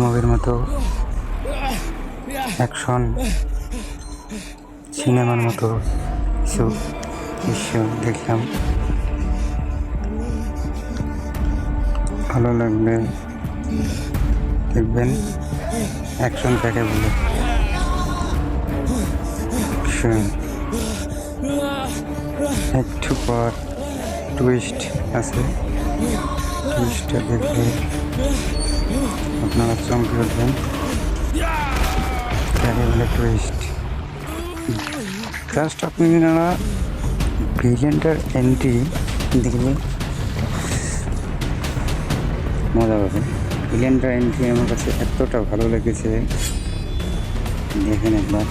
মুভির মতো অ্যাকশন সিনেমার মতো কিছু দৃশ্য দেখলাম। ভালো লাগলে দেখবেন। অ্যাকশন কাকে বলে? একটু পর টুইস্ট আছে, টুইস্টটা দেখলে আপনারা চমকে উঠবেন। কাকে বলে টুইস্ট? জাস্ট আপনারা ভিলেনটার এন্ট্রি দেখলে মজা পাবেন। ভিলেনটার এন্ট্রি আমার কাছে এতটা ভালো লেগেছে, দেখেন একবার।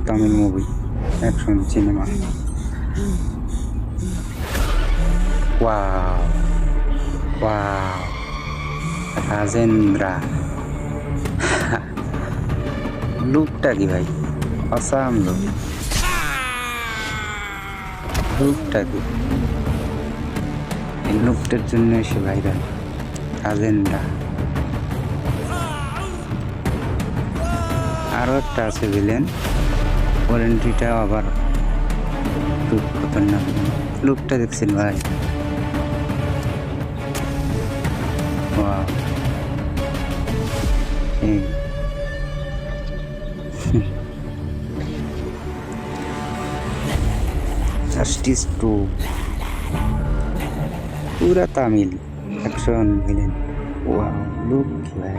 Tamil movie action cinema. Wow wow, Rajendra লুকটা কি ভাই, অসাম লুক। লুকটা কি, এই লুকটার জন্য এসে ভাইরাল রাজেন্দ্রা। আরও একটা আছে ভিলেন, ওর এন্ট্রিটা আবার খুব খতরনাক। লুকটা দেখছেন ভাই? ওয়াও, জাস্টিস 2 पूरा Tamil action villain. Wow, look কি ভাই!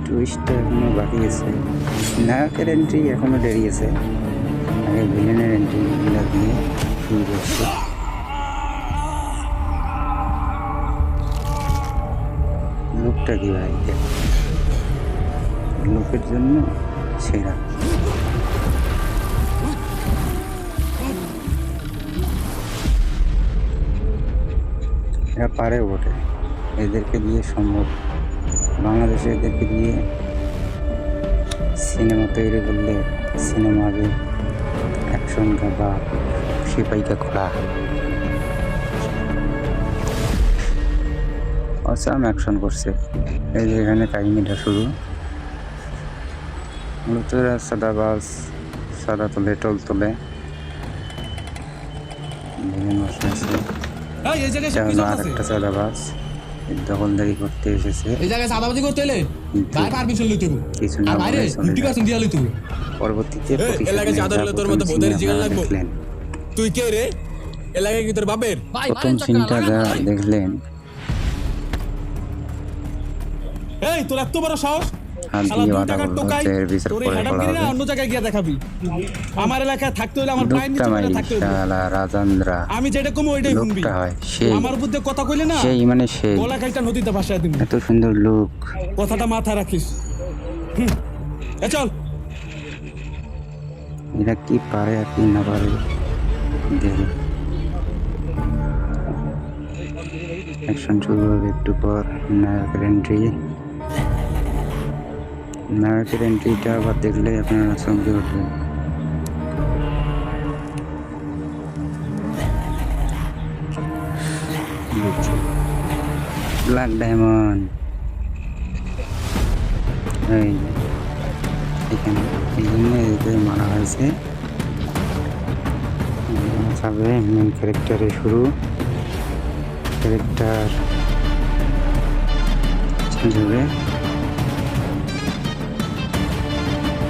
টুইস্ট এখনো বাকি আছে, নায়কের এন্ট্রি এখনো দেরি আছে। আগে ভিলেনের এন্ট্রি গুলা দিয়ে শুরু করছে। লুকটা কি ভাই, লুকের জন্য সেরা। এরা পারে বটে, এদেরকে দিয়ে সম্ভব। বাংলাদেশে এদেরকে দিয়ে সিনেমা তৈরি করলে সিনেমা হবে অ্যাকশন বা সিপাইকা খোলা। অসাম অ্যাকশন করছে। এই যে এখানে কাহিনীটা শুরু। মূলত সাদাবাজ, সাদা তোলে, টোল তোলে। আরেকটা সাদাবাজ দখলদারি করতে এসেছে। পরবর্তীতে দেখলেন তুই কে রে? এলাকায় কি তোর বাপের? প্রথম সিনটা যা দেখলেন, এই তোর এত বড় সাহস! অন্য জায়গায় গিয়ে দেখাবি। আমার এলাকায় থাকতে হলে আমার প্রাইম মিনিস্টারে থাকতে হবে। রাজেন্দ্রা আমি যেটা কম ওইটাই শুনবি। আমার বুদ্ধে কথা কইলে না, সেই মানে সেই গলা কাইটা নদীতে ভাসায় দিবি। এত সুন্দর লুক, কথাটা মাথায় রাখিস। চল, এরা কি পারে আর কি না পারে দেখি। অ্যাকশন শুরু হবে একটু পর। নায়কের এন্ট্রি, নায়কের এন্ট্রিটা আবার দেখলে আপনারা চমকে উঠবেন। ব্ল্যাক ডায়মন্ড এখানে এই জন্য এদেরকে মারা হয়েছে। যাবে মেন ক্যারেক্টারে শুরু, ক্যারেক্টার চেঞ্জ হবে।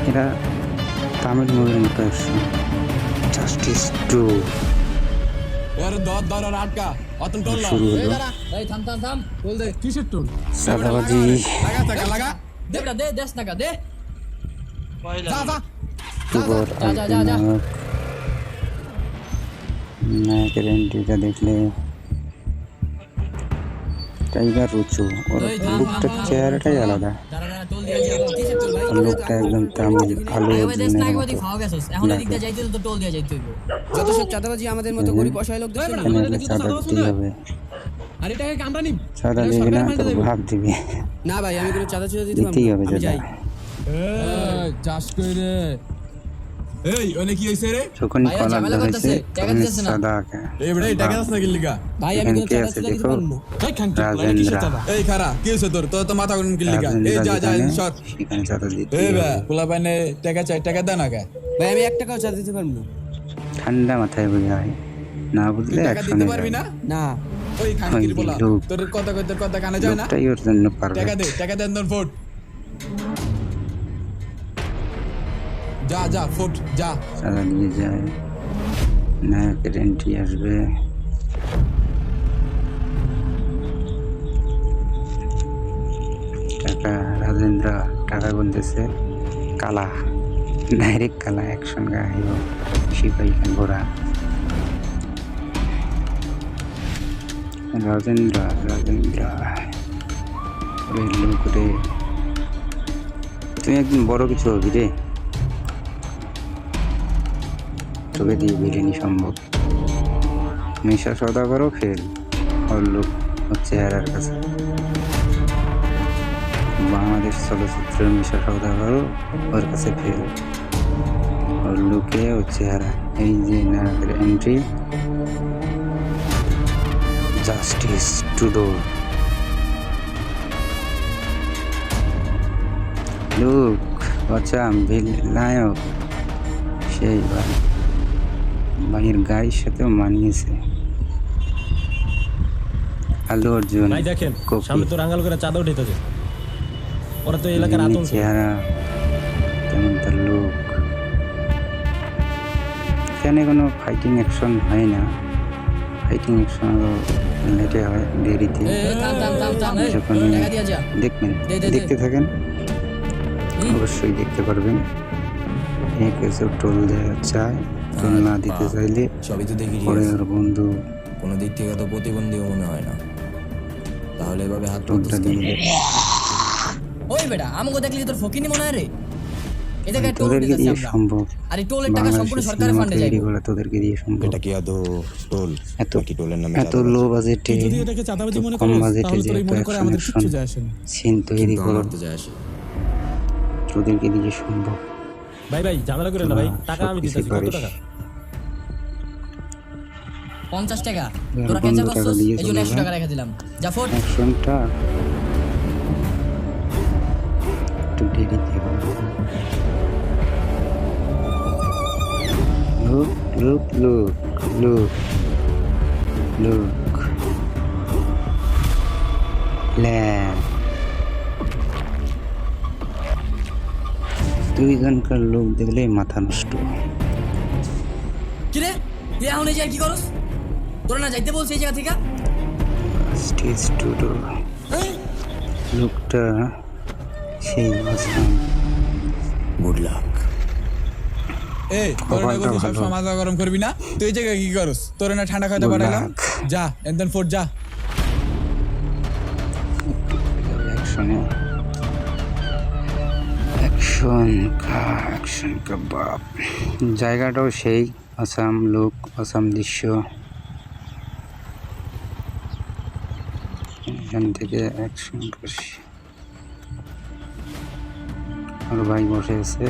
এরা তামিল মুভির মতো আসছে। জাস্টিস 2 শুরু হলো। সাদাবাজি নায়কের এন্ট্রিটা দেখলে টাইগার রুচু, ওর লুকটার চেহারাটাই আলাদা। লোকটা একদম তামিল আলু চাঁদাবাজি আমাদের মতো গরিব অসহায় লোক চাঁদা দিতে হবে। চাঁদা দিবি না তো ভাব দিবি না ভাই, আমি কোনো চাঁদা দিতেই হবে। চাঁদা এই ওনে কি হইছে রে? যখন ভাইয়া কলার ঝামেলা ধরেছে করতেছে, টাকা তখন দিতেছে না। সাদা আঁকা এই বেটা এই টাকা দাস না কি লিগা? ভাই আমি এখানে কোনো কে চাঁদা আছে তুলে দিতে দেখো? পারবো না। এই খানকি পোলা, এটা কিসের চাঁদা? এই খারা কি হইছে তোর? তো মাথা গরম কি লিগা? এই যা যা সর। সেখানে চাঁদা দিতে এই বে হবে। পোলা পাইনে টাকা চাই, টাকা দে না কে? ভাই আমি 1 টাকাও চাঁদা দিতে পারবো না। ঠান্ডা মাথায় বোঝায় না তুই বুঝলে টাকা অ্যাকশনে দিতে পারবি না? না ওই খানকির ওই পোলা লোক। তোর কথা কই তোর কথা কানে যায় না? লোকটাই ওর জন্য পারবে টাকা দে তোর ফুট। যা যা ফুট যা। চাঁদা দিয়ে যায় নায়কের এন্ট্রি আসবে টাকা রাজেন্দ্র টাকা গুনতেছে কালা ডাইরেক্ট কালা অ্যাকশন গাইব সিপাহী ঘোড়া রাজেন্দ্র ওরে লোক রে তুই একদিন বড় কিছু হবি রে তোকে দিয়ে বিরিয়ানি সম্ভব নেশা সদা করো ফেল ওর লোক হচ্ছে চেহারার কাছে বাংলাদেশ চলচ্চিত্রের নেশা সদা করো ওর কাছে ফেল ওর লোকে ও চেহারা এই যে নায়কের এন্ট্রি জাস্টিস টুডো লোক বাচ্চা নায়ক সেই ভাইয়ের গায়ের সাথেও মানিয়েছে আলু অর্জুন ভাই দেখেন কপি, সামনে তো রাঙ্গাল করে চাঁদা উঠেছে ওরা তো এলাকার যেমনি আতঙ্ক চেহারা তেমন তার লোক এখানে কোনো ফাইটিং অ্যাকশন হয় না ফাইটিং অ্যাকশন লেটে হয় দেরিতে এ থাম যখন টাকা দিয়া যা। দেখবেন দে। দেখতে থাকেন অবশ্যই দেখতে পারবেন কেউ টোল দেওয়া চায় টোল না দিতে চাইলে সবই তো দেখি পরে ওর বন্ধু কোনো দিক থেকে তো প্রতিবন্ধীও মনে হয় না তাহলে এভাবে হাত টোলটা দিয়ে দেয় ওই বেটা আমাকে দেখলি তোর ফকিনি মনে হয় রে? এই জায়গায় টোল তোদেরকে দিতেছি দিয়ে আমরা। সম্ভব আর এই টোলের টাকা সম্পূর্ণ বাংলাদেশের সরকারের সিনেমা ফান্ডে তৈরি যাবে। করা তোদেরকে দিয়ে সম্ভব এটা কি আদৌ টোল এত নাকি টোলের নামে এত লো বাজেটে তুই যদি এটাকে চাঁদাবাজি মনে কম করিস বাজেটে তাহলে যে তোর এই এত মনে করে অ্যাকশন আমাদের কিচ্ছু যায় আসে না। সিন তৈরি কিন্তু করো আমার তো যায় আসে তোদেরকে দিয়ে সম্ভব ভাই ঝামেলা করে না ভাই টাকা আমি সবকিছু দিতেছি কত পারিস। টাকা 50 টাকা এবার তোরা বন্ধ কেঁচা টাকা করছিস দিয়ে এই জন্য চলে 100 যা। টাকা রেখে দিলাম যা ফোট। অ্যাকশনটা একটু দেরিতে হবে লুক ল্যান্ড দুইজনকার লোক দেখলে মাথা নষ্ট কি রে তুই এখন এই জায়গায় কি করস? তোরা না যাইতে বলছিস এই জায়গা থেকে? স্টেজ টুডো লোকটা সেই অসাম গুড লাক এই তোর না কপালটা কইছি সব ভালো। সময় মাথা গরম করবি না? তুই এই জায়গায় কি করস? তোর না ঠান্ডা খাইতে Good পাঠাইলাম luck. যা এন্ডেন ফুট যা। অ্যাকশন কাবাব জায়গাটাও সেই আসাম লোক আসাম দৃশ্য এখান থেকে অ্যাকশন করছি আর ভাই বসে আছে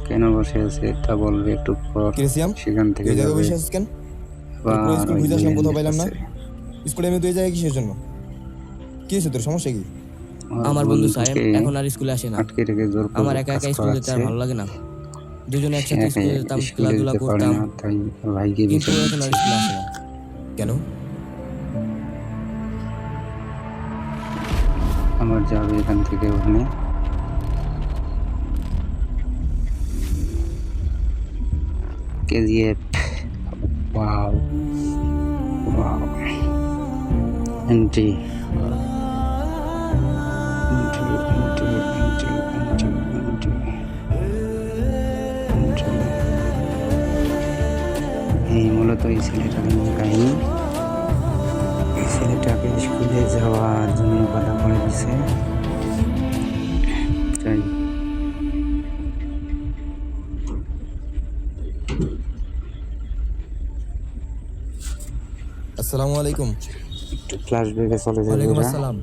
কেন বসে আছে তা বলবে একটু পর ক্রিসিয়াম সেখান থেকে তুই জায়গায় যাবে বসে আছিস কেন? আবার পুরো স্কুল ওই খুঁজে আসলাম, কোথাও পাইলাম না। কাছে। স্কুলে আমি তুই জায়গায় কিসের জন্য? কি হয়েছে তোর সমস্যা কি? আমার বন্ধু সাহেব বন্ধুকে এখন আর স্কুলে আসে না। আটকে রেখে জোর করে আমার একা কাজ একা স্কুলে যেতে আর করাচ্ছে। ভালো লাগে না। দুজনে একসাথে একা স্কুলে যেতাম, স্কুলে খেলাধুলা যেতে পারে করতাম, না, তাই ভাইকে কিন্তু বেছে এখন আর নিচ্ছে। স্কুলে আসে না। কেন? আমার যাবে এখান থেকে ওখানে কেজিএফ ওয়াও এন্ট্রি এই মূলত এই ছেলেটার কাহিনী এই ছেলেটাকে স্কুলে যাওয়ার জন্য বাধা করে দিছে তাই আসসালামু আলাইকুম। একটু ফ্ল্যাশব্যাকে চলে যাবে ওয়ালাইকুম ওরা। আসসালাম।